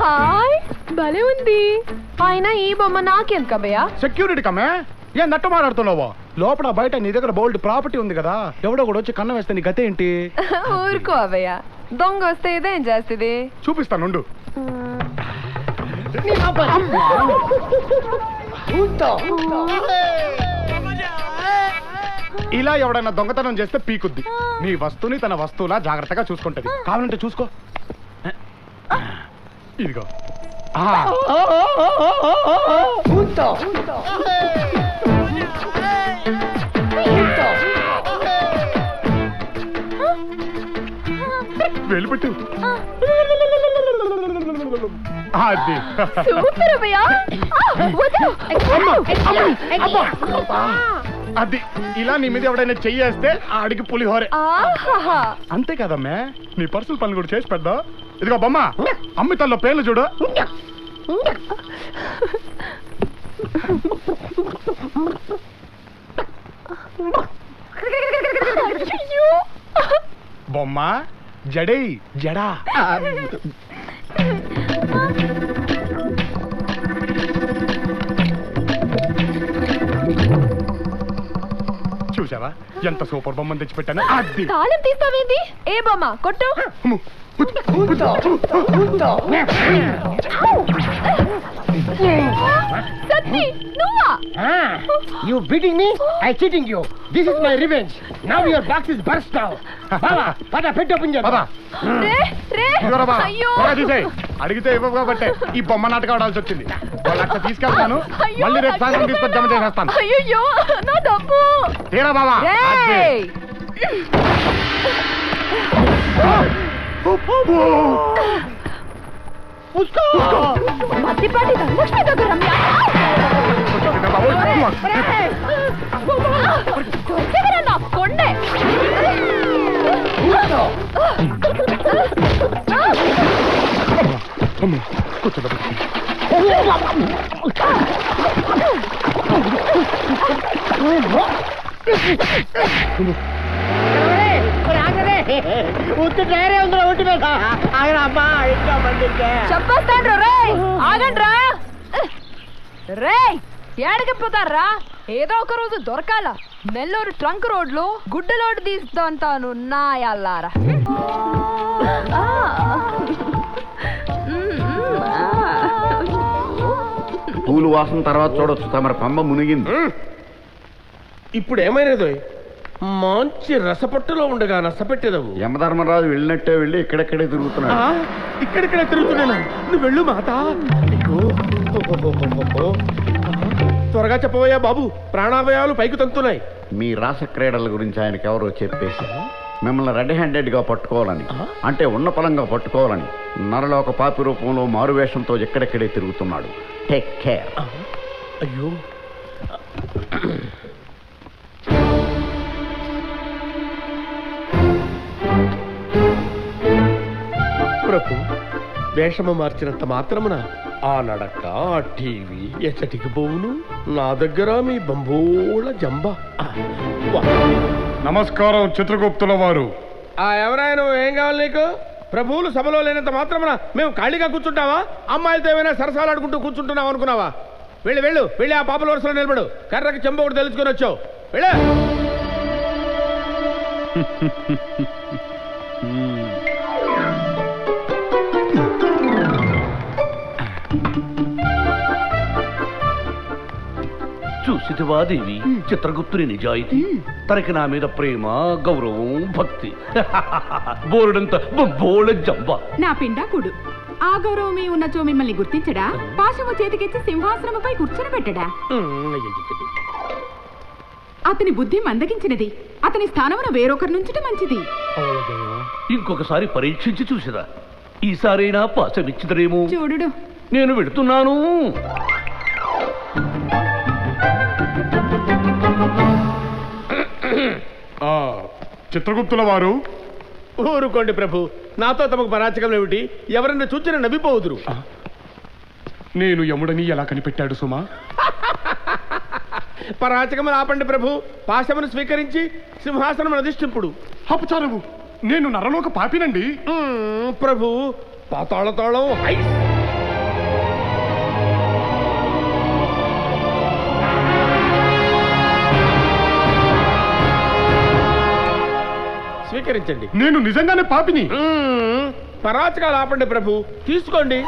Hi భలే ఉంది. ఆయన ఈ బొమ్మ నాకెందుకబయ్యా? సెక్యూరిటీ కమ్మే ఏం నట్టు మాట్లాడుతున్నావా? లోపల బయట నీ దగ్గర బోల్డ్ ప్రాపర్టీ ఉంది కదా, ఎవడో కూడా వచ్చి కన్నం వేస్తే నీ గతే ఏంటి? ఊరుకో అవ్వయ్యా, దొంగ వస్తే ఇదేం చేస్తుంది? చూపిస్తానుండు. ఇలా ఎవడైనా దొంగతనం చేస్తే పీకుద్ది. నీ వస్తువుని తన వస్తువులా జాగ్రత్తగా చూసుకుంటది. కావాలంటే చూసుకో. ఇదిగో వెళ్ళిపెట్టు. అది సూపర్ అవ్వయ్యా. అది ఇలా నీ మీద ఎవడైనా చెయ్యేస్తే ఆడికి పులిహోరే. అంతే కదమ్మే, నీ పర్సనల్ పనులు కూడా చేసి పెద్దా. ఇదిగో బొమ్మ, అమ్మితల్లో పేర్లు చూడు. బొమ్మ జడై జడా. చూసావా ఎంత సూపర్ బొమ్మను తెచ్చిపెట్టాను. అది తాళం తీస్తావేంది? ఏ బొమ్మ కొట్టు. సత్తి నువ్వా? You beating me? I cheating you. This is my revenge. Now your box is burst now. Baba, pada pet open your. Baba. రే రే అయ్యో. అడిగితే ఇవ్వవు కాబట్టి ఈ బొమ్మ నాటకం ఆడాల్సి వచ్చింది. వాళ్ళ తీసుకెళ్తాను, మళ్ళీ రేపు సాయంత్రం తీసుకొచ్చి జమ చేసేస్తాను. అయ్యో నా డబ్బు తీరా బాబా. మధ్యపాటి ధనలక్ష్మి దగ్గర కొండే చెప్పేస్తాను రే. ఆగండ్రా రే, ఏడకపోతారా? ఏదో ఒక రోజు దొరకాల. నెల్లూరు ట్రంక్ రోడ్ లో గుడ్డలోడు తీస్తాను నా యల్లారా. పూలు వాసన తర్వాత చూడొచ్చు, తమరి పంబ మునిగింది. ఇప్పుడు ఏమైనదో మంచి రసపట్టులో ఉండగా నష్టపెట్టేదవు. యమధర్మరాజు వెళ్ళినట్టే వెళ్ళి ఇక్కడెక్కడే తిరుగుతున్నాడు. ఇక్కడిక్కడే తిరుగుతున్నాను. నువ్వు వెళ్ళు మాత. త్వరగా చెప్పవయ్యా బాబు, ప్రాణావయాలు పైకి తంతున్నాయి. మీ రాస క్రీడల గురించి ఆయనకి ఎవరో చెప్పేసి మిమ్మల్ని రెడ్ హ్యాండెడ్ గా పట్టుకోవాలని, అంటే ఉన్న పలంగా పట్టుకోవాలని నరలో ఒక పాపి రూపంలో మారువేషంతో ఎక్కడెక్కడే తిరుగుతున్నాడు. Take care. అయ్యో ప్రభు, వేషము మార్చినంత మాత్రమున ఆ నడక, ఆ టీవీ ఎచ్చటికి పోవును. నా దగ్గర మీ బంబోళ జంబ. నమస్కారం చిత్రగుప్తుల వారు. ఎవరైనా ఏం కావాలి నీకు? ప్రభువులు సభలో లేనంత మాత్రమున మేము ఖాళీగా కూర్చుంటావా? అమ్మాయిలతో ఏమైనా సరసాలాడుకుంటూ కూర్చుంటున్నావు అనుకున్నావా? వెళ్ళు వెళ్ళు వెళ్ళి ఆ పాపల వరుసలో నిలబడు. కర్రకి చెంబ ఒకటి తెలుసుకొని వచ్చావు. వెళ్ళా. చూసితివా దేవి చిత్రగుప్తుని నిజాయితీ? తనకి నా మీద ప్రేమ, గౌరవం, భక్తి. బోరుడంత బోళ జంబ. నా పిండాకుడు ఆ గౌరవమే ఉన్నచో మిమ్మల్ని గుర్తించడా? పాశము చేతికిచ్చి సింహాసనముపై కూర్చొనిబెట్టడా? అతని బుద్ధి మందగించినది. అతని స్థానమున వేరొకరి నుంచుట మంచిది. ఇంకొకసారి పరీక్షించి చూసిరా. ఈసారైనా పాశమిచ్చిదరేమో. చూడు, నేను వెళుతున్నాను. చిత్రగుప్తుల వారు. ఊరుకోండి ప్రభు, నాతో తమకు పరాచకం ఏమిటి? ఎవరన్నా చూచిన నవ్విపోవుదురు. నేను యముడని ఎలా కనిపెట్టాడు సుమా? పరాచకములు ఆపండి ప్రభు. పాశమును స్వీకరించి సింహాసనం అధిష్ఠింపుడు. అపచారము, నేను నరలోక పాపినండి. ప్రభు, పాతాళ తాళం హైస్. స్వీకరించండి. నేను నిజంగానే పాపిని. పరాచకాలు ఆపండి ప్రభు, తీసుకోండి.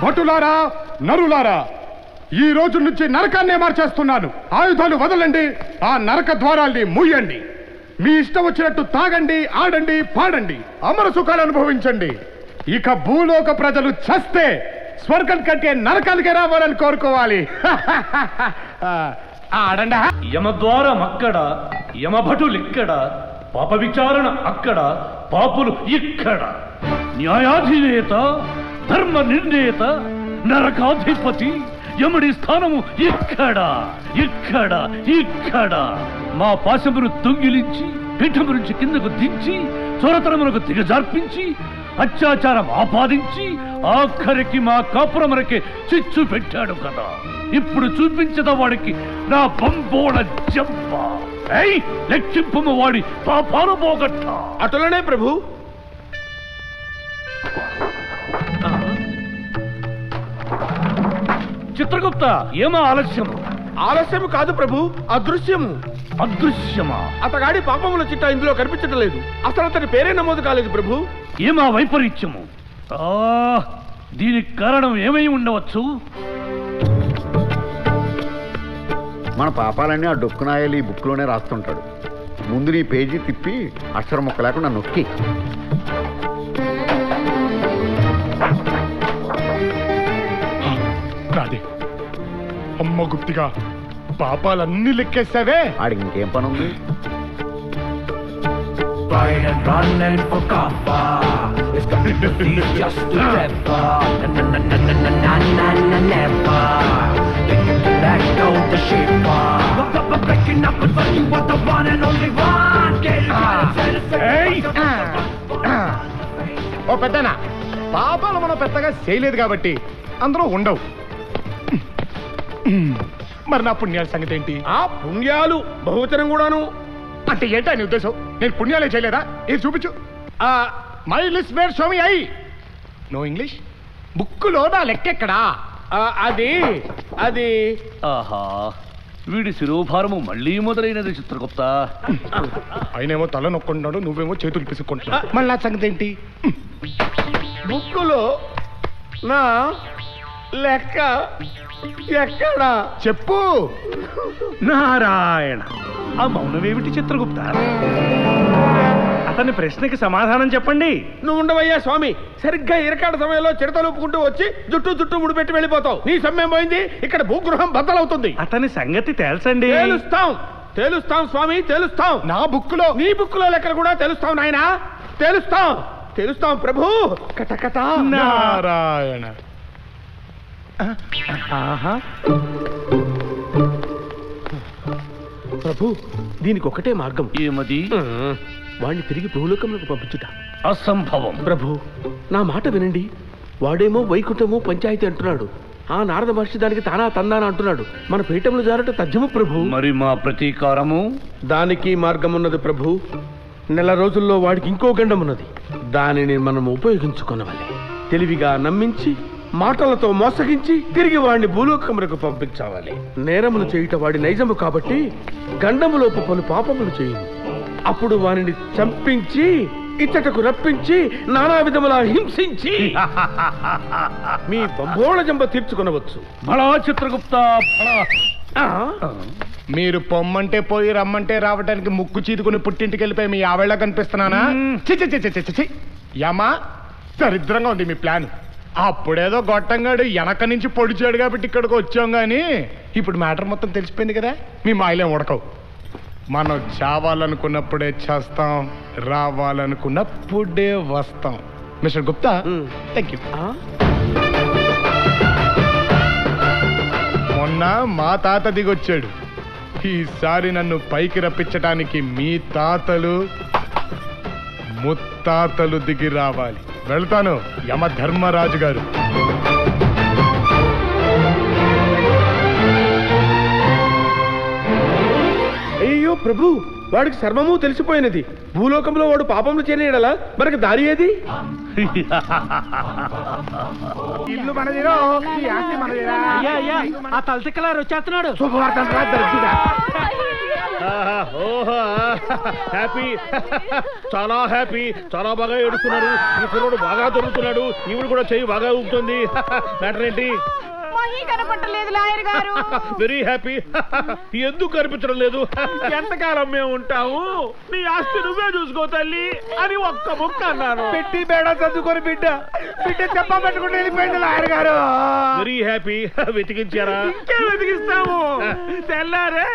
భటులారా, నరులారా, ఈ రోజు నుంచి నరకాన్నే మార్చేస్తున్నాను. ఆయుధాలు వదలండి, ఆ నరక ద్వారాల్ని మూయండి. మీ ఇష్టం వచ్చినట్టు తాగండి, ఆడండి, పాడండి, అమర సుఖాలు అనుభవించండి. ఇక భూలోక ప్రజలు చస్తే స్వర్గం కంటే నరకానికే రావాలని కోరుకోవాలి. ఆడండి. యమద్వారం అక్కడ, యమభటులిక్కడ, పాప విచారణ అక్కడ, పాపులు ఇక్కడ. న్యాయాధినేత, ధర్మ నిర్ణేత, నరకాధిపతి, యముడి స్థానము ఇక్కడ, ఇక్కడ, ఇక్కడ. మా పాశమును దొంగిలించి పీఠము నుంచి కిందకు దించి చొరతనమునకు దిగజార్పించి అత్యాచారం ఆపాదించి ఆఖరికి మా కాపురమునకే చిచ్చు పెట్టాడు కదా. ఇప్పుడు చూపించదా వాడికి నా బంబోడ జంప. లెక్కింపు వాడి పాపాలు పోగొట్ట. అటులనే ప్రభు. చిత్రగుప్త, ఏమా ఆలస్యము? ఆలస్యము కాదు ప్రభు, అదృశ్యము. అదృశ్యమా? అతగాడి పాపముల చిట్టా ఇందులో కనిపించడం లేదు. అసలు అతని పేరే నమోదు కాలేదు ప్రభు. ఏమా వైపరీత్యము? దీనికి కారణం ఏమై ఉండవచ్చు? మన పాపాలన్నీ ఆ డొక్కునాయలు ఈ బుక్లోనే రాస్తుంటాడు. ముందు నీ పేజీ తిప్పి అక్షరం మొక్క లేకుండా నొక్కి. నాదే అమ్మ గుప్తిగా పాపాలన్నీ లెక్కేసావే. ఆడికి ఇంకేం పని ఉంది? and running for cover. It's got to be just together. Na never. Then you can let go the shaper. Breaking up with you what the one and only one. Get it. ఓ పెద్దనా, పాపాలు మనం పెద్దగా చేయలేదు కాబట్టి అందరూ ఉండవు. మరి నా పుణ్యాల సంగతి ఏంటి? ఆ పుణ్యాలు బహువచనం కూడాను. అంటే ఏంటా నీ ఉద్దేశం? నేను పుణ్యాలే చేయలేదా? ఇది చూపించు. My list where show me ఐ. No English? బుక్కులో నా లెక్కెక్కడా? అది అది ఆహా, వీడి శిరోభారము మళ్ళీ మొదలైనది చిత్రగుప్త. ఆయనేమో తల నొక్కుంటున్నాడు, నువ్వేమో చేతులు పిసుక్కుంటున్నావు. మళ్ళీ నా సంగతి ఏంటి? బుక్కులో నా లెక్క ఎక్కడా? చెప్పు. నారాయణ, ఆ మౌనమేమిటి చిత్రగుప్త? అతని ప్రశ్నకి సమాధానం చెప్పండి. నువ్వు ఉండవయ్యా స్వామి. సరిగ్గా ఇరకాడ సమయంలో చిడతలు ఊపుకుంటూ వచ్చి జుట్టు ముడిపెట్టి వెళ్ళిపోతావు. నీ సమయం పోయింది. ఇక్కడ భూగృహం బద్దలవుతుంది. అతని సంగతి తెలుసండి. తేలుస్తాం స్వామి, తేలుస్తాం. నా బుక్కులో, నీ బుక్కులో లెక్కలు కూడా తెలుస్తాం నాయనా, తెలుస్తాం ప్రభు. కటకట. నారాయణ. ఆహా, ప్రభు, దీనికి ఒకటే మార్గం. ఏమది? వాణ్ణి తిరిగి భూలోకములకు పంపించుట. అసంభవం. ప్రభు, నా మాట వినండి. వాడేమో వైకుంఠము పంచాయతీ అంటున్నాడు. ఆ నారద మహర్షి దానికి తానా తందానా అంటున్నాడు. మన పీఠంలో జారట తథ్యము ప్రభు. మరి మా ప్రతీకారము? దానికి మార్గం ఉన్నది ప్రభు. నెల రోజుల్లో వాడికి ఇంకో గండం ఉన్నది. దానిని మనం ఉపయోగించుకునవాలి. తెలివిగా నమ్మించి మాటలతో మోసగించి తిరిగి వాడిని భూలోకములకు పంపించాలి. నేరములు చేయుట వాడి నైజము కాబట్టి గండములోపు పలు పాపములు చేయును. అప్పుడు వానిని చంపించి ఇచ్చటకు రప్పించి నానా విధములా హింసించి మీ బంబోళ జంబ తీర్చుకొనవచ్చు. బలా చిత్రగుప్త బలా. మీరు పొమ్మంటే పోయి రమ్మంటే రావడానికి ముక్కు చీదుకుని పుట్టింటికి వెళ్ళిపోయి మీ ఆవిళ్ళ కనిపిస్తున్నానా? చి యమా దరిద్రంగా ఉంది మీ ప్లాన్. అప్పుడేదో గొట్టంగాడు వెనక నుంచి పొడిచాడు కాబట్టి ఇక్కడికి వచ్చాం కానీ ఇప్పుడు మ్యాటర్ మొత్తం తెలిసిపోయింది కదా. మీ మాయలేం ఉడకవు. మనం చావాలనుకున్నప్పుడే చేస్తాం, రావాలనుకున్నప్పుడే వస్తాం. Mister Gupta, thank you. మొన్న మా తాత దిగొచ్చాడు. ఈసారి నన్ను పైకి రప్పించటానికి మీ తాతలు ముత్తాతలు దిగి రావాలి. వెళ్తాను యమధర్మరాజు గారు. అయ్యో ప్రభు, వాడికి సర్వము తెలిసిపోయినది. భూలోకంలో వాడు పాపములు చేయనేడలా మనకి దారి ఏది? ఇల్లు మనదిరో, ఈ ఆస్తి మనదిరా. ఆ తలతిక్కలారు వచ్చేస్తున్నాడు. శుభవార్తలు రా దరిద్రుడా. ఓహో, హ్యాపీ, చాలా హ్యాపీ, చాలా బాగా ఏడుస్తున్నాడు. ఈ కుర్రోడు బాగా దొరుకుతున్నాడు. ఈవిడ కూడా చెయ్యి బాగా ఊపుతుంది. మ్యాటర్ ఏంటి? కనపట్టలేదు లాయర్ గారు. Very happy. ఎందుకు కనిపించడం లేదు? ఎంతకాలం మేము ఉంటాము, నీ ఆస్తి నువ్వే చూసుకో తల్లి అని ఒక్క ముక్క అన్నాను. పెట్టి బేడ చదువుకొని బిడ్డ చెప్ప పెట్టుకుంటే వెళ్ళిపోయింది లాయర్ గారు. Very happy. వెతికించారా? ఇంకే వెతికిస్తాము. తెల్లారే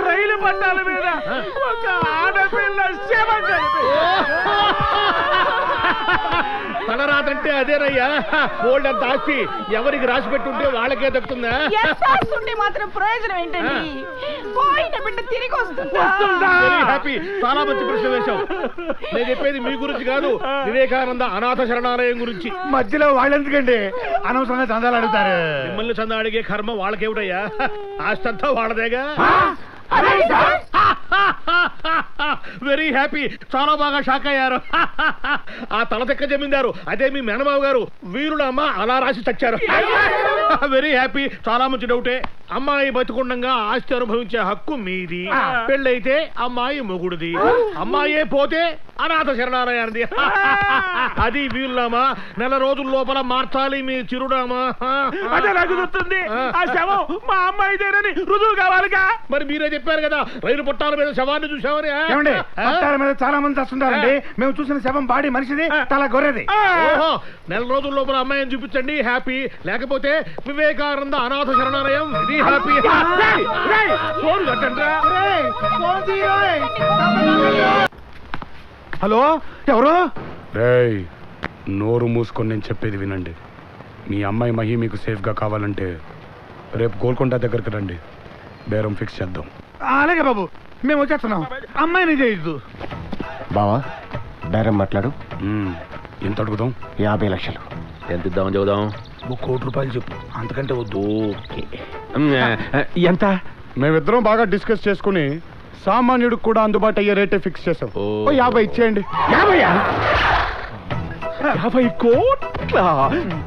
రైలు పట్టాల మీద ఒక ఆడపిల్ల శవం తలరాతంటే అదేనయ్యా. బోల్డ్ అంత ఆస్తి ఎవరికి రాసి పెట్టుంటే వాళ్ళకే దక్కుతుందా? మాత్రం ప్రయోజనం ఏంటండి? పోయిన బిడ్డ తిరిగి వస్తుందా? Very happy. చాలా మంచి ప్రశ్న వేశావు. నేను చెప్పేది మీ గురించి కాదు, వివేకానంద అనాథ శరణాలయం గురించి. మధ్యలో వాళ్ళెందుకండి అనవసరంగా చందాలు అడుగుతారు? మిమ్మల్ని చందా అడిగే కర్మ వాళ్ళకేమిటయ్యా? ఆస్తి అంతా వాళ్ళదేగా. Very happy. చాలా బాగా షాక్ అయ్యారు. ఆ తలతెక్క జమీందారు అదే మీ మేనబాబు గారు వీరుడమ్మ అలా రాసి చచ్చారు. Very happy. చాలా మంచి డౌటే. అమ్మాయి బతికుండగా ఆస్తి అనుభవించే హక్కు మీది. పెళ్ళైతే అమ్మాయి మొగుడుది. అమ్మాయే పోతే అనాథ శరణాలయానిది. అది వీరులామా. నెల రోజుల లోపల మార్చాలి మీ చిరునామా. అదే నాకు గుర్తుంది. ఆ శవం మా అమ్మాయిదేనని రుజువు కావాలిగా. మరి మీరే చెప్పారు కదా రైలు పట్టాల మీద శవాన్ని చూసామని. ఏమండి, పట్టాల మీద చాలా మంది వస్తుంటారండి. మేము చూసిన శవం బాడీ మనిషిది, తల గొర్రెది. ఓహో, నెల రోజుల లోపల అమ్మాయిని చూపించండి, హ్యాపీ. లేకపోతే వివేకానంద అనాథ శరణాలయం, ఇది హ్యాపీ. హలో, ఎవరు? రేయ్, నోరు మూసుకొని నేను చెప్పేది వినండి. మీ అమ్మాయి మహి మీకు సేఫ్గా కావాలంటే రేపు గోల్కొండ దగ్గరికి రండి, బేరం ఫిక్స్ చేద్దాం. అలాగే బాబు, మేము వచ్చేస్తున్నాం. అమ్మాయిని చేయొద్దు. బావా, బేరం మాట్లాడు. ఎంత అడుగుదాం? 50 లక్షలు. ఎంత ఇద్దామని చెబుదాం? 1 కోటి రూపాయలు చెప్పు, అంతకంటే వద్దు. ఎంత? మేమిద్దరం బాగా డిస్కస్ చేసుకుని సామాన్యుడికి కూడా అందుబాటు అయ్యే రేటే ఫిక్స్ చేసాం. 50 ఇచ్చేయండి. 50 కోట్ల?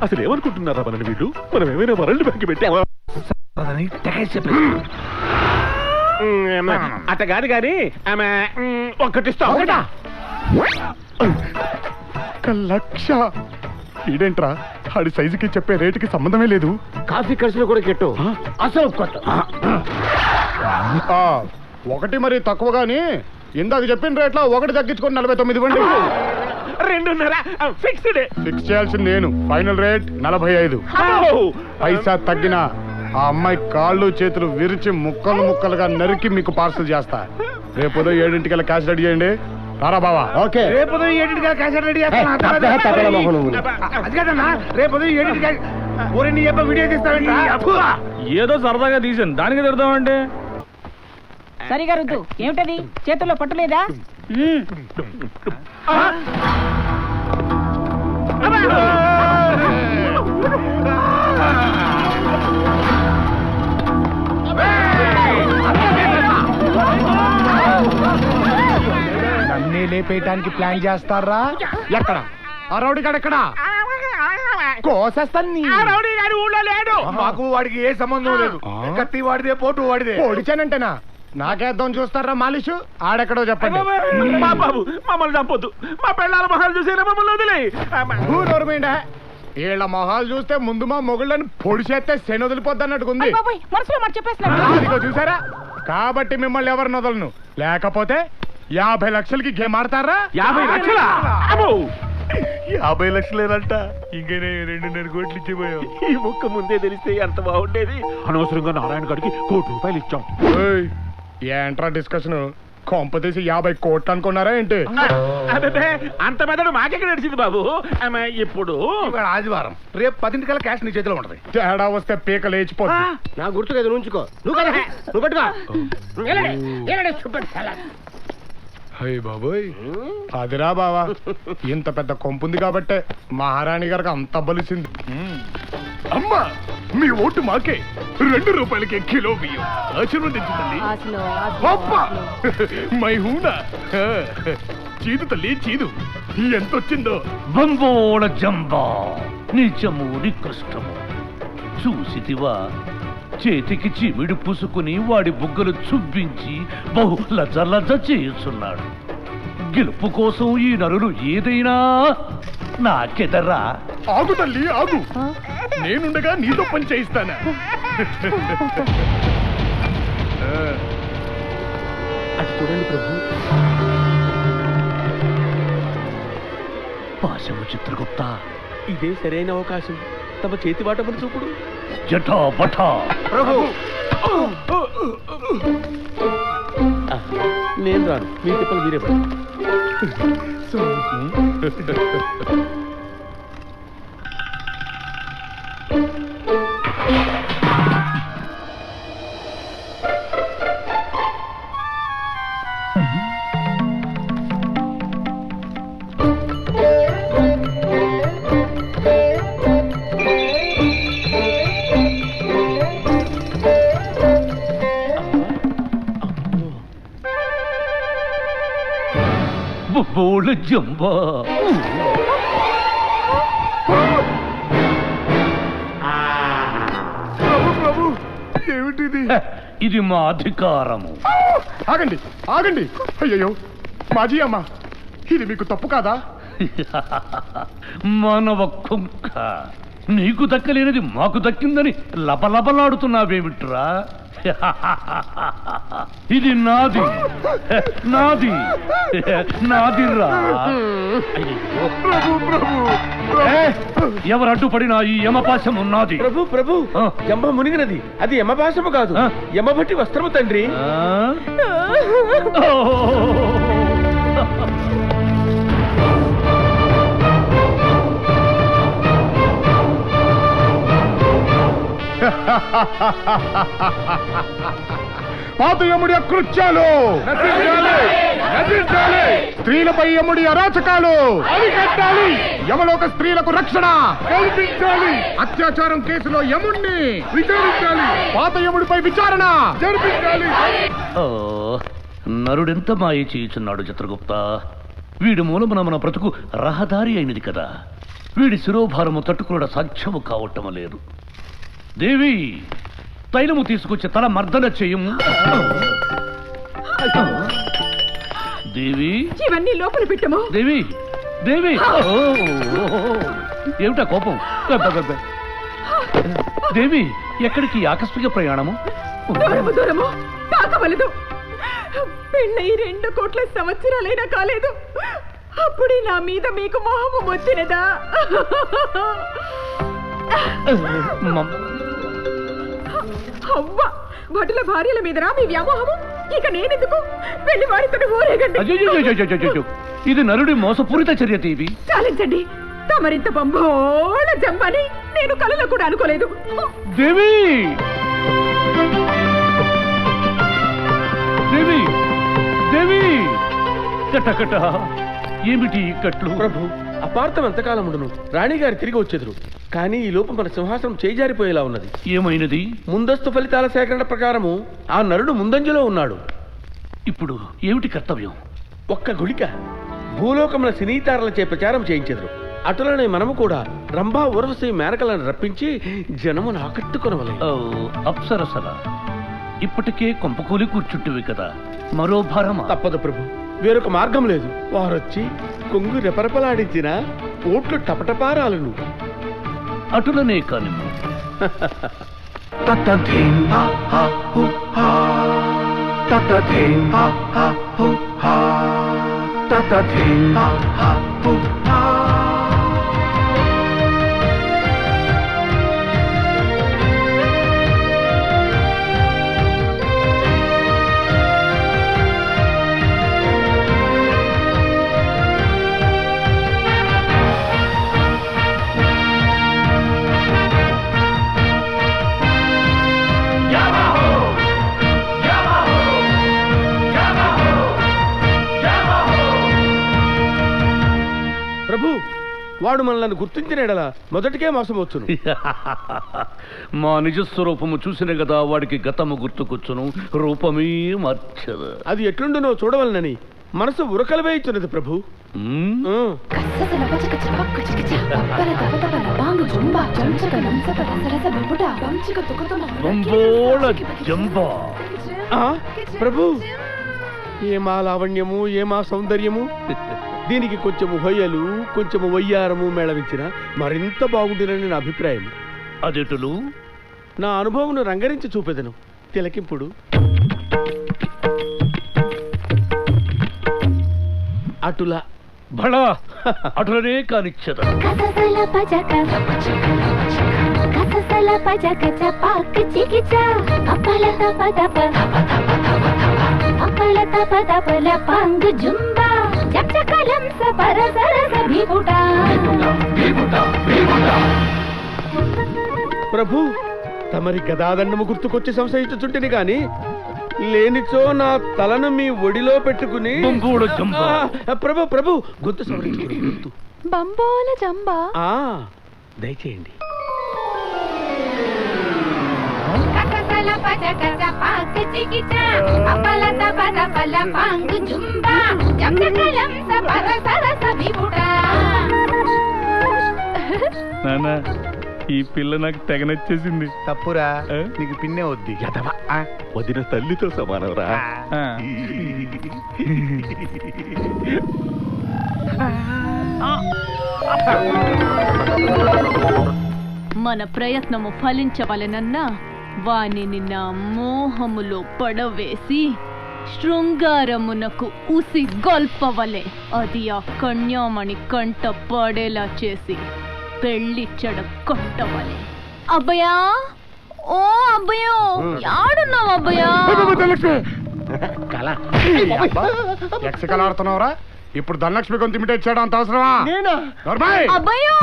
అసలు ఏమనుకుంటున్నారా మనని వీళ్ళు? మనం ఏమైనా వరల్డ్ బ్యాంక్ పెట్టామా? అట్ట కాదు కానీ ఆమె ఒక్కటిస్తా. 1 లక్ష? ఇదేంట్రా, ఆడి సైజుకి చెప్పే రేటుకి సంబంధమే లేదు. కాఫీ ఖర్చులు కూడా కెట్టు. అసలు ఒకటి మరి తక్కువ గాని ఇందాక చెప్పిన రేట్లో ఒకటి తగ్గించుకొని 49 ఇవ్వండి. 2.5 ఫిక్స్డ్. ఫిక్స్ చేయాల్సింది నేను. Final rate 45. పైసా తగ్గిన ఆ అమ్మాయి కాళ్ళు చేతులు విరిచి ముక్కలు ముక్కలుగా నరికి మీకు పార్సల్ చేస్తా. రేపు 7 క్యాష్ రెడీ చేయండి. రారా బావా. ఓకే. రేపు 7 క్యాష్ రెడీ చేస్తా. అది కదన్నా, రేపు 7 వీడియో తీస్తావేంటి? ఏదో సరదాగా తీసాను, దానికి తిడతామంటే. సరిగా రుద్దు. ఏమిటది చేతుల్లో పట్టులేదా? నన్నేలే లేపేయటానికి ప్లాన్ చేస్తారా? ఎక్కడ ఆ రౌడీ గాడు ఎక్కడ? కోసేస్తాను. ఆ రౌడీ గారి ఊళ్ళో లేడు. మాకు వాడికి ఏ సంబంధం లేదు. కత్తి వాడిదే, పోటు వాడిదే. పొడిచానంటేనా? నాకేద్దాం చూస్తారా మాలిషు? ఆడెక్కడో చెప్పండి. మా బాబు మమ్మల్ని చంపొద్దు. మా పెళ్ళాల మొహాలు చూసేలా మమ్మల్ని వదిలే. వీళ్ళ మొహాలు చూస్తే ముందు మా మొగుళ్ళని పొడిచేస్తే శని వదిలిపోద్ది అన్నట్టుకుంది. మనసులో మాట చెప్పేస్తున్నా. అదిగో చూసారా? కాబట్టి మిమ్మల్ని ఎవరిని వదలను. లేకపోతే 50 లక్షలకి గేమ్ ఆడతారా? 50 లక్షలా? అబ్బో 50 లక్షలేనంట. ఇంకా 2.5 కోట్లు ఇచ్చిపోయావు. ఈ ముక్క ముందే తెలిస్తే ఎంత బాగుండేది. అనవసరంగా నారాయణ గారికి ₹1 కోటి ఇచ్చాం. ఏయ్, ఏంట్రా డిస్కషన్? కొంపతీసి 50 కోట్లు అనుకున్నారా ఏంటి? అబ్బే అంత మెదడు మాకెక్కడ నడిచింది బాబు. ఇప్పుడు ఆదివారం, రేపు 10 కల్లా క్యాష్ నీ చేతిలో ఉంటది. తేడా వస్తే పీక లేచిపోతుంది. నా గుర్తు కదా ఉంచుకో. నువ్వు కదా నువ్వు పెట్టుకో. హై బాబోయ్, అదిరా బావా, ఇంత పెద్ద కొంపుంది కాబట్టే మహారాణి గారికి అంత బలిసింది. అమ్మా, మీ ఓటు మాకే. ₹2 కిలో బియ్యం ఆశీర్వదించండి. మై హూనా చీదు తల్లి చీదు. ఎంతొచ్చిందో? బంబోళ జంబా నిజము నికృష్టము. చూసితివా, చేతికి చిమిడి పూసుకుని వాడి బుగ్గలు చుబ్బించి బహు లజలజ చేస్తున్నాడు. గెలుపు కోసం ఈ నరులు ఏదైనా నాకెదరా. ఆగు తల్లి ఆగు, నేనుండగా నీతో పని చేయిస్తానా? అది చూడండి ప్రభు. పాశము చిత్రగుప్త, ఇదే సరైన అవకాశం. తమ చేతి వాటమని చూపుడు. జటా బఠా. ప్రభు నేను రాను. మీ తిప్పలు మీరే పడి. బోళ జంబా. ప్రభు, ఏమిటిది? ఇది మా అధికారము. ఆగండి ఆగండి. అయ్యయ్యో మాజీ అమ్మ, ఇది మీకు తప్పు కాదా? మానవ కుంక, నీకు దక్కలేనిది మాకు దక్కిందని లబలబలాడుతున్నావేమిట్రా? ఇది నాది నాది నాదిరా. ఎవరు అడ్డుపడినా ఈ యమపాశం ఉన్నది. ప్రభు ప్రభు, జంబ మునిగినది. అది యమభాషము కాదు, యమభట్టి వస్త్రము తండ్రి. పాత యముడి అకృత్యాలు, స్త్రీలపై యముడి అరాచకాలు అరికట్టాలి. యమలోక స్త్రీలకు రక్షణ కల్పించాలి. అత్యాచారం కేసులో యముణ్ణి విచారించాలి. పాత యముడిపై విచారణ జరిపించాలి. నరుడెంత మాయ చేయుచున్నాడు చిత్రగుప్త. వీడి మూలమున మన బ్రతుకు రహదారి అయినది కదా. వీడి శిరోభారము తట్టుకున్న సాధ్యము కావటం లేదు. దేవి, తైలము తీసుకొచ్చి తల మర్దన చేయము. దేవి, ఇవన్నీ లోపల పెట్టము. దేవి దేవి, ఏమిటా కోపం? దేవి, ఎక్కడికి ఆకస్మిక ప్రయాణము? దూరము దూరము తాకవలదు. పెళ్ళై 2 కోట్ల సంవత్సరాలైనా కాలేదు, అప్పుడే నా మీద మీకు మోహము వచ్చినదా? అవ్వ, భటుల భార్యల మీదరా మీ వ్యామోహము? ఇక నేనెందుకు? వెళ్ళి వారితో ఊరేగండి. అయ్యో, ఇది నరుడి మోసపూరిత చర్య దేవి. చాలించండి. తమరింత బంబోళ జంబని నేను కలలో కూడా అనుకోలేదు. దేవి దేవి దేవి, కటకట ఏమిటి కట్లు? ప్రభు, అపార్థం ఎంతకాలం ఉండును. రాణిగారు తిరిగి వచ్చేదురు. కానీ ఈ లోపు మన సింహాసనం చేజారిపోయేలా ఉన్నది. ఏమైనది? ముందస్తు ఫలితాల సేకరణ ప్రకారము ఆ నరుడు ముందంజలో ఉన్నాడు. ఇప్పుడు ఏమిటి కర్తవ్యం? ఒక్క గుళిక భూలోకముల సినీతారలచే ప్రచారం చేయించెదరు. అటులనే మనము కూడా రంభా ఊర్వశి మేనకలను రప్పించి జనమును ఆకట్టుకొనవలే. ఓ అప్సరసల, ఇప్పటికే కొంపకూలి కూర్చుంటివి కదా, మరో భారమా? తప్పదు ప్రభు, వేరొక మార్గం లేదు. వారొచ్చి కొంగు రెపరెపలాడించిన ఓట్లు టపటపారాలను. అటులనే కాని Ta-ta-ding, ha ha hoo ha. Ta-ta-ding, ha ha hoo ha. Ta-ta-ding, ha ha hoo ha. ప్రభు, వాడు మనల్ని గుర్తించిన ఎడల మొదటికే మోసమొచ్చును. మా నిజస్వరూపము చూసిన కదా వాడికి గతము గుర్తుకొచ్చును, రూపమే మార్చదు. అది ఎట్లుండునో చూడవలనని మనసు ఉరకలు వేయించున్నది ప్రభు. ప్రభు, ఏమా లావణ్యము, ఏమా సౌందర్యము. దీనికి కొంచెము హొయ్యలు, కొంచెము వయ్యారము మేళవించిన మరింత బాగుండునని నా అభిప్రాయం. అదెటులు? నా అనుభవం రంగరించి చూపెదను, తిలకింపుడు. అటులా బళా అటులనే కానిచ్చద. ప్రభు, తమరి గదాదండము గుర్తుకొచ్చి సంశయించుచుంటిని గాని లేనిచో నా తలను మీ ఒడిలో పెట్టుకుని. ప్రభు ప్రభు గొంతు సవరించుకుని గొంతు బంబోల జంబా. దయచేయండి. నానా, ఈ పిల్ల నాకు తెగ నచ్చేసింది. తప్పురా, నీకు పిన్నే వద్ది. వదిన తల్లితో సమానవరా. మన ప్రయత్నము ఫలించవలెనన్నా వానిని నా మోహములో పడవేసి శృంగారమునకు ఉసి గొల్పవలే. అది ఆ కన్యామణి కంట పడేలా చేసి పెళ్లిచ్చడ కొట్టవలే. అబ్బయా, ఓ అబ్బయో, యాడున్నావు అబ్బయా? యక్షకళ ఆడుతున్నావురా? ఇప్పుడు ధనలక్ష్మి కొంత ఇమిటేట్ చేయడం అంత అవసరమా? అబ్బయో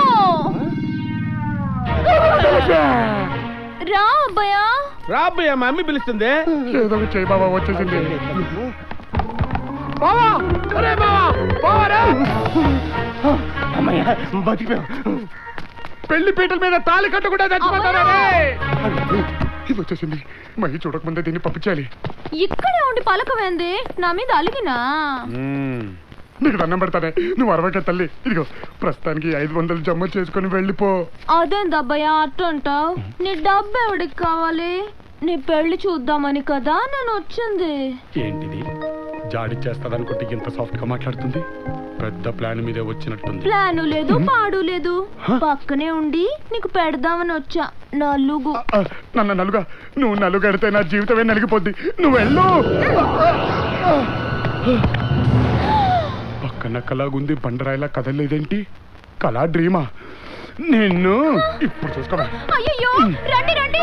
రా అబ్బయా. రా అబ్బయ్యా, మా అమ్మి పిలుస్తుంది. ఏదో చేయి బాబా, వచ్చేసింది. పెళ్లి పీటల మీద తాళి కట్టకుండా చచ్చిపోతారా? ఇది వచ్చేసింది. మహి చూడకముందే దీన్ని పంపించాలి. ఇక్కడే ఉండి పలకవేంది, నా మీద అలిగినా? నీకు దండం పెడతానే, నువ్వు అరవకే తల్లి. ఇదిగో ప్రస్తుతానికి 500 జమ చేసుకుని వెళ్ళిపో. అదేందబ్బయ్యా అట్టంటావు? నీ డబ్బు ఎవడికి కావాలి? నీ పెళ్లి చూద్దామని కదా నేను వచ్చింది. ఏంటిది, జాడి చేస్తాదనుకుంటే ఇంత సాఫ్ట్ గా మాట్లాడుతుంది? పెద్ద ప్లాన్ మీదే వచ్చినట్టుంది. ప్లాను లేదు, పాడు లేదు, పక్కనే ఉండి నీకు పెడదామని వచ్చా. నలుగు. నన్ను నలుగా? నువ్వు నలుగడితే నా జీవితమే నలిగిపోద్ది. నువ్వు వెళ్ళు. పక్కన కలాగుంది, బండరాయిలా కదలేదేంటి? కళా డ్రీమా? నిన్ను ఇప్పుడు చూసుకోవా? అయ్యయ్యో, రండి రండి,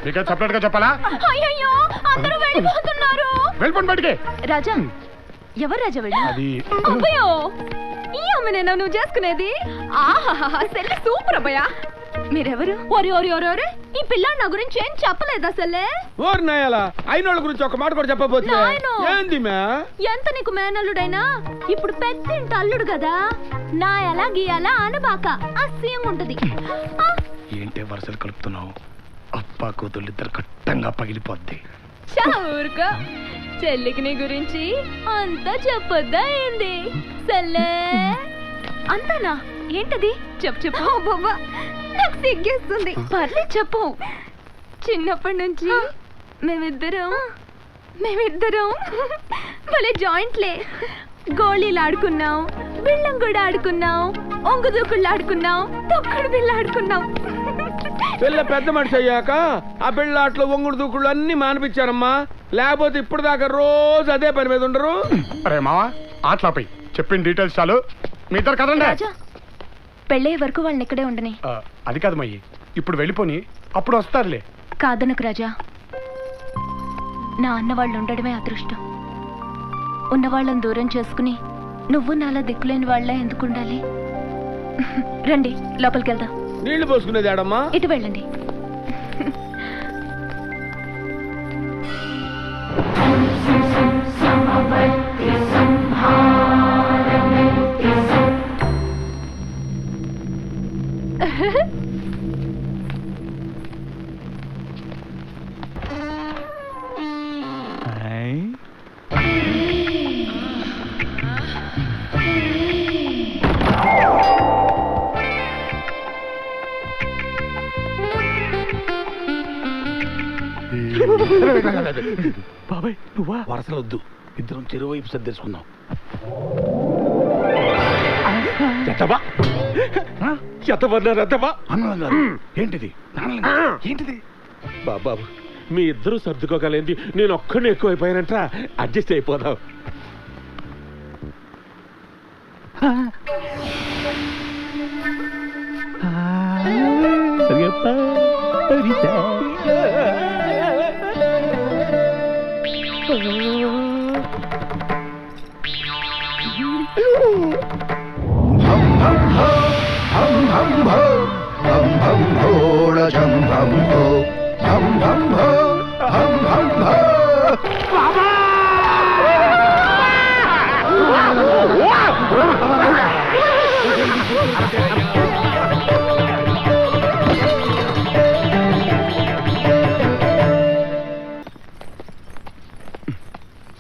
నీకే సపరేట్ గా చెప్పాలా? అయ్యయ్యో, అందరూ వెళ్ళిపోతున్నారు. వెళ్ళిపోండి బయటికి. రాజా, ఎవరు రాజా వెళ్ళి? అబ్బయ్యో, ఈ అమ్మనేనా నువ్వు చేసుకునేది? ఆహాహా, సెల్లె సూపర్ అబ్బయ్యా. మీరెవరు? ఓరి ఓరి ఓరి ఓరి, ఈ పిల్లాడు నా గురించి ఏం చెప్పలేదు అసలే. ఓరి నాయాలా, అయినోళ్ళ గురించి ఒక మాట కూడా చెప్పబోతు. ఏంది మే? ఎంత నీకు మేనల్లుడైనా ఇప్పుడు పెద్ద ఇంటి అల్లుడు కదా, నా ఎలా గీయాలా అనబాక, అస్సీయం ఉంటది. ఏంటే వరుసలు కలుపుతున్నావు? అప్పా కూతుళ్ళిద్దరు కట్టంగా పగిలిపోద్ది. ఊరుకో. చెల్లికి నీ గురించి అంతా చెప్పొద్దా ఏంది? సల్లే అంతనా? ఏంటది? చెప్పు చెప్పు. బాబా నాకు సిగ్గేస్తుంది. పర్లేదు చెప్పు. చిన్నప్పటి నుంచి మేమిద్దరం భలే జాయింట్లే. గోళీలు ఆడుకున్నాం, బిళ్ళం కూడా ఆడుకున్నాం, ఒంగు దూకుళ్ళు ఆడుకున్నాం, తొక్కుడు బిళ్ళ ఆడుకున్నాం. పిల్ల పెద్ద మనిషి అయ్యాక ఆ పిల్లాట్లు ఒంగుడు దూకుళ్ళు అన్ని మానిపించారమ్మా. లేకపోతే ఇప్పుడు దాకా రోజు అదే పని మీద ఉండరు. అరే మావా ఆటలాపై చెప్పిన డీటెయిల్స్ చాలు. మీ ఇద్దరు కదండి. రాజా పెళ్ళయ్యే వరకు వాళ్ళని ఇక్కడే ఉండని. అది కాదు మయ్యి, ఇప్పుడు వెళ్ళిపోని అప్పుడు వస్తారులే. కాదనకు రాజా, నా అన్న వాళ్ళు ఉండడమే అదృష్టం. ఉన్నవాళ్ళని దూరం చేసుకుని నువ్వు నాలా దిక్కులేని వాళ్ళ ఎందుకు ఉండాలి? రండి లోపలికి వెళ్దాం. నీళ్లు పోసుకునేది ఆడమ్మా. ఇటు వెళ్ళండి. బాబాయ్ నువ్వా? వరసలు వద్దు, ఇద్దరం చెరువు వైపు సర్దేసుకుందాం. అన్నలం గారు ఏంటిది? ఏంటిది బాబాబు మీ ఇద్దరు సర్దుకోగలేంది, నేను ఒక్కడిని ఎక్కువైపోయానంట. అడ్జస్ట్ అయిపోదాం.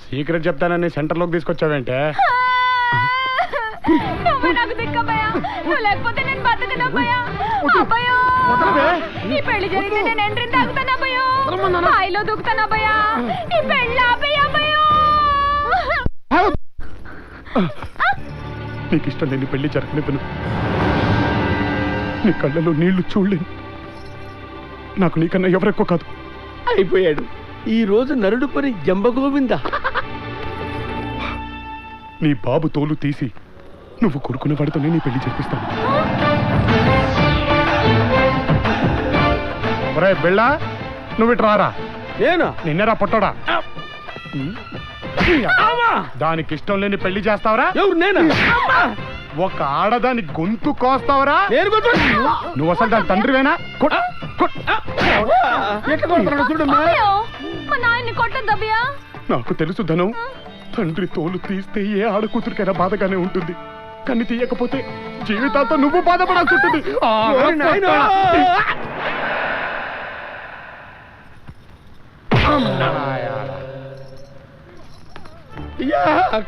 సీక్రెట్ చెప్తానని సెంటర్లోకి తీసుకొచ్చావేంటే? నాకు దిక్కబోయా, నువ్వు లేకపోతే నేను బతకనబ్బోయా. అబ్బయ్యో ఈ పెళ్లి జరిగితే నేను ఎంట్రీ తాగుతానబ్బయ్యో, హాయిలో దూకుతానబ్బయ్యా. ఈ పెళ్ళి ఆపయ్యా అబ్బయ్యో. నీకు ఇష్టం లేని పెళ్లి జరగనివ్వను. నీ కళ్ళలో నీళ్లు చూడలేను. నాకు నీకన్నా ఎవరెక్కువ కాదు. అయిపోయాడు ఈ రోజు నరుడు పని జంబగోవింద. నీ బాబు తోలు తీసి నువ్వు కొడుకున్న వాడితోనే నీ పెళ్లి జరిపిస్తాను. ఒరే బిళ్ళ, నువ్వు ఇటు రారా. నేను నిన్నరా పొట్టోడా? దానికి ఇష్టం లేని పెళ్లి చేస్తావరా? ఎవరు? నేను. ఒక ఆడదాని గొంతు కోస్తావరా? నేను నువ్వు అసలు దాని తండ్రివేనా? అబ్బయ్యో, మా నాయన్ని కొట్టద్దబ్బయ్యా. నాకు తెలుసు ధనం, తండ్రి తోలు తీస్తే ఏ ఆడకూతురికైనా బాధగానే ఉంటుంది, కానీ తీయకపోతే జీవితాంతో నువ్వు బాధపడాల్సి ఉంటుంది.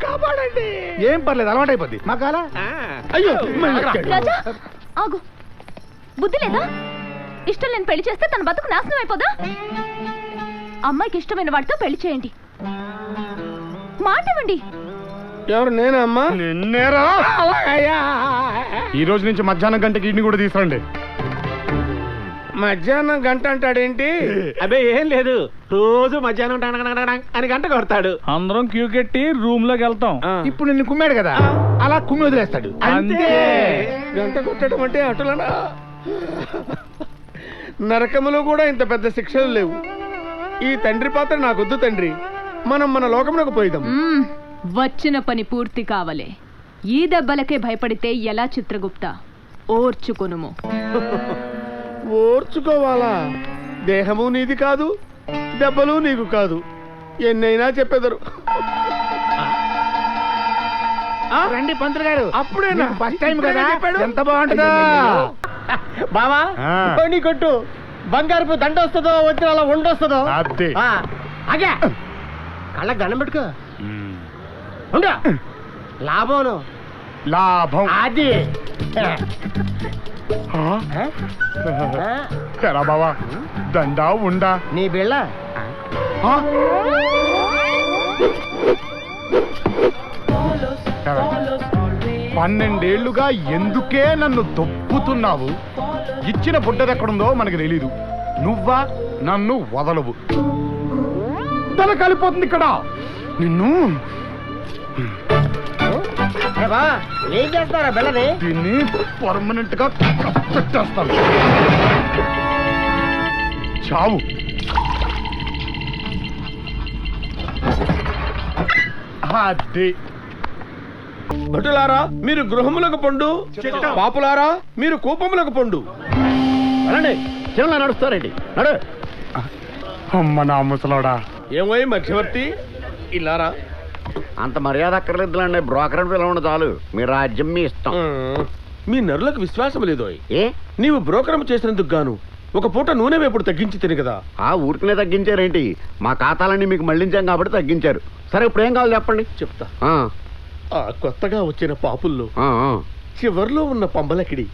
కాపాడండి. ఏం పర్లేదు, అలవాటు అయిపోద్ది. మా కాల అయ్యో రాజా ఆగు, బుద్ధి లేదా? ఇష్టం లేని పెళ్లి చేస్తే తన బతుకు నాశనం అయిపోదా? అమ్మాయికి ఇష్టమైన వాడితో పెళ్లి చేయండి. మాట ఇవ్వండి. ఎవరు? నేనా అమ్మా? నిన్నేరా. ఈ రోజు నుంచి మధ్యాహ్నం గంటకి ఇన్ని కూడా తీసుకురండి. మధ్యాహ్నం గంట అంటాడేంటి? అదే ఏం లేదు, రోజు మధ్యాహ్నం అని గంట కొడతాడు. అందరం క్యూ కట్టి రూమ్ లోకి వెళ్తాం. ఇప్పుడు నిన్ను కుమ్మాడు కదా, అలా కుమ్మి వదిలేస్తాడు అంతే. గంట కొట్టడం అంటే అటులనా? నరకములో కూడా ఇంత పెద్ద శిక్షలు లేవు. ఈ తండ్రి పాత్ర నాకొద్దు తండ్రి. మనం మన లోకమునకు పోయిదాం. వచ్చిన పని పూర్తి కావలే. ఈ దెబ్బలకే భయపడితే ఎలా చిత్రగుప్త? ఓర్చుకొనుము. ఓర్చుకోవాలా? దేహము నీది కాదు, దెబ్బలు నీకు కాదు. ఎన్నైనా చెప్పెదరు. రండి పంతులు గారు. అప్పుడేనా? ఫస్ట్ టైం కదా, ఎంత బాగుంటుందో. బావా నీ కొట్టు బంగారుపు దండ వస్తుందో, వచ్చిన అలా ఉండొస్తుందో. ఆగా కళ్ళకి దండం పెట్టుకో ఉండు లాభం లాభం అది ఎరా బావా దండా ఉండా నీ బిళ్ళ ఆ? 12 ఏళ్లుగా ఎందుకే నన్ను దొప్పుతున్నావు? ఇచ్చిన బుడ్డదెక్కడుందో మనకు తెలీదు. నువ్వా నన్ను వదలవు. తల కాలిపోతుంది ఇక్కడ. నిన్ను ఏం చేస్తారా బిళ్ళని? దీన్ని పర్మనెంట్ గా పెట్టేస్తాను. చావు. అదే భటులారా మీరు గృహములకు పండు, పాపులారా మీరు కూపములకు పండు. అలాండి చిన్న నడుస్తారండి నడు. అమ్మ నా ముసలోడా. ఏమోయ్ మధ్యవర్తి ఇల్లారా. అంత మర్యాద అక్కర్లేదులండి, బ్రోకర్ అని పిలవండి చాలు. మీ రాజ్యం మీ ఇష్టం. మీ నరులకు విశ్వాసం లేదోయ్. ఏ నీవు బ్రోకరం చేసినందుకు గాను ఒక పూట నూనె వేపుడు తగ్గించి తిని కదా. ఆ ఊరికనే తగ్గించారేంటి? మా ఖాతాలన్నీ మీకు మళ్ళించాం కాబట్టి తగ్గించారు. సరే ఇప్పుడు ఏం కావాలి చెప్పండి. చెప్తా. ఆ, ఆ కొత్తగా వచ్చిన పాపుల్లో ఆ, ఆ. చివర్లో ఉన్న పంబలకిడి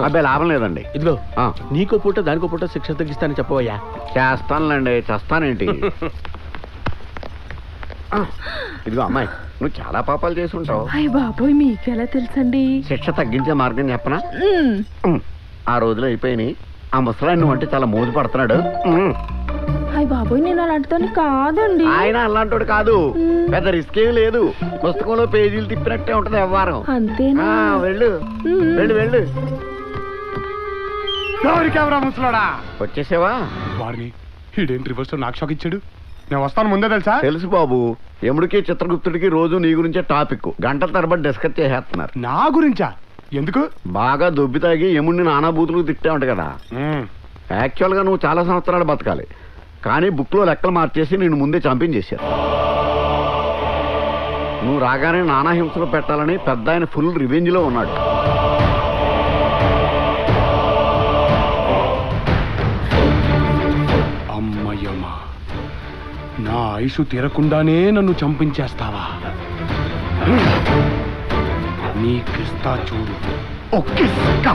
అబ్బాయి లాభం లేదండి. ఇదిగో ఆ, నీకో పూట దానికో పూట శిక్ష తగ్గిస్తానని చెప్పవయ్యా. చేస్తానులేండి, చేస్తానేంటి. ఆ, ఇదిగో అమ్మాయి, నువ్వు చాలా పాపాలు చేసి ఉంటావు. అయ్య బాబోయ్ మీకెలా తెలుసండి? శిక్ష తగ్గించే మార్గం చెప్పనా? ఆ రోజులు అయిపోయినాయి. ఆ ముసలాయన నువ్వు అంటే చాలా మోజు పడుతున్నాడు. అయ్య బాబోయ్ నేను అలాంటితోని కాదండి. ఆయన అలాంటోడు కాదు, పెద్ద రిస్క్ ఏం లేదు. పుస్తకంలో పేజీలు తిప్పినట్టే ఉంటది వ్యవహారం. అంతేనా? వెళ్ళు వెళ్ళు వెళ్ళు. ఎవరికెవరా ముసలోడా? వచ్చేసావా? వారిని ఈడేంటి రివర్స్ నాకు షాక్ ఇచ్చాడు. నేను వస్తాను ముందే తెలుసా? తెలుసు బాబు, యముడికి చిత్రగుప్తుడికి రోజు నీ గురించే టాపిక్. గంటల తరబడి డిస్కస్ చేసేస్తున్నారు. నా గురించా? ఎందుకు? బాగా దొబ్బి తాగి యముడిని నానాబూతులు తిట్టావుంట కదా. యాక్చువల్గా నువ్వు చాలా సంవత్సరాలు బతకాలి, కానీ బుక్లో లెక్కలు మార్చేసి నేను ముందే చంపించేశారు. నువ్వు రాగానే నానా హింసలు పెట్టాలని పెద్ద ఆయన ఫుల్ రివెంజ్లో ఉన్నాడు. అమ్మయ్యమ్మ, నా ఆయుషు తీరకుండానే నన్ను చంపించేస్తావా? నీకిస్తా చూడు ఒక్కిస్తా.